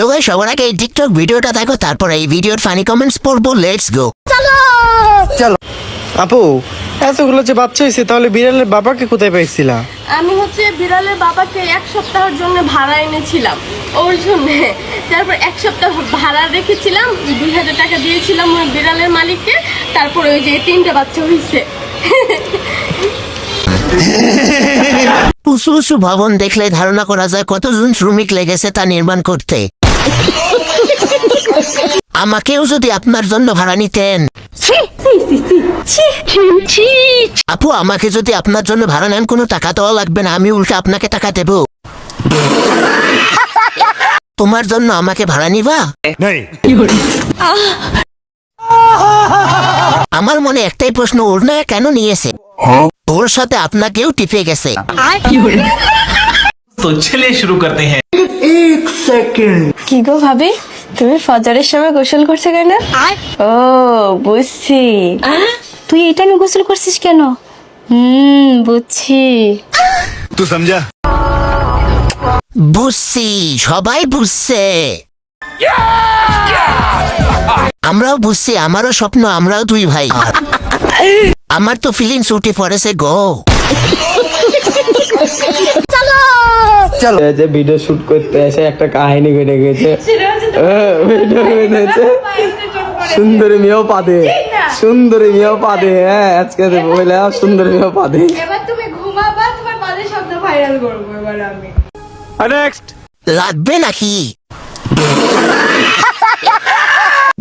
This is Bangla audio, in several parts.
তো গাইস সবার আগে এই টিকটক ভিডিওটা দেখো, তারপর এই ভিডিওর ফানি কমেন্টস পড়বো। Let's go. চলো আপু, এতগুলো যে বাচ্চা হয়েছে, তাহলে বিড়ালের বাবাকে কোথায় পাইছিলা? আমি বিড়ালের বাবাকে 1 সপ্তাহের জন্য ভাড়া এনেছিলাম ওর জন্য। তারপর 1 সপ্তাহ ভাড়া রেখেছিলাম, 2000 টাকা দিয়েছিলাম ওই বিড়ালের মালিককে। তারপরে ওই যে 3টে বাচ্চা হয়েছে। উঁচু উঁচু ভবন দেখলে ধারণা করা যায় কতজন শ্রমিক লেগেছে তা নির্মাণ করতে। আমাকেও যদি আপনার জন্য ভাড়া নিতেন। আপু, আমাকে যদি আপনার জন্য ভাড়া নেন, কোনো টাকা দেওয়া লাগবে না, আমি উল্টে আপনাকে টাকা দেব। তোমার জন্য আমাকে ভাড়া নিবা? আমার মনে একটাই প্রশ্ন, ওর না কেন নিয়েছে? ওর সাথে আপনাকেও টিপে গেছে। तो चलिए शुरू करते हैं। কি গো ভাবি, তুমি ফজরের সময় গোসল করছো কেন? ও বুঝছি, তুই এই টাইমে গোসল করছিস কেন? বুঝছি। तू समझा? বুঝছি, সবাই বুঝছে। আমরাও বুঝছি, আমারও স্বপ্ন, আমরাও 2 ভাই। আমার তো ফিলিংস উঠে পড়েছে গো। চলো যে ভিডিও শুট করতে এসে একটা কাহিনী ঘটে গেছে। ভিডিও বেঁধেছে সুন্দরী মেয়েও পাদে, সুন্দরী মেয়েও পাদে। হ্যাঁ, আজকে বলে সুন্দরী মেয়েও পাদে। এবার তুমি ঘুমাবা, তোমার বাজে শব্দ ভাইরাল করবো এবার আমি। নেক্সট লাগবে নাকি?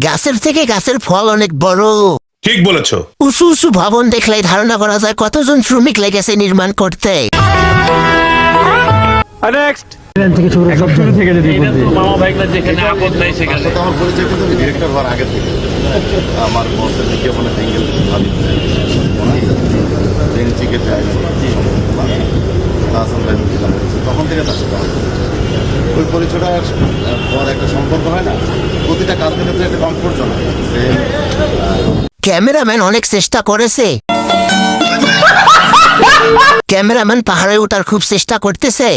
গাছের থেকে গাছের ফল অনেক বড়। ঠিক বলেছো। উঁচু উঁচু ভবন দেখলেই ধারণা করা যায় কতজন শ্রমিক লেগেছে নির্মাণ করতে। নেক্সট আমার পরিচয় কিন্তু ডিরেক্টর হওয়ার আগে থেকে আমার বসের বিজ্ঞাপনে সিঙ্গেল ভাবি বেঞ্চিকে চাই তখন থেকে তার সাথে ওই পরিচয়টা পর একটা সম্পর্ক হয় না, প্রতিটা কাজের ক্ষেত্রে একটা কমফোর্ট জোন। ক্যামেরাম্যান অনেক চেষ্টা করেছে। ক্যামেরাম্যান পাহাড়ে ওঠার খুব চেষ্টা করতেছে।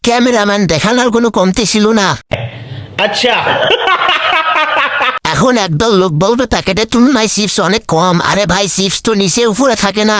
ক্যামেরাম্যান দেখানোর কোনো কমতি ছিল না। अच्छा এখন একদল লোক বলবে প্যাকেটের তুলনায় চিপস অনেক কম। আরে ভাই, চিপস তো নিচে উপরে থাকে না।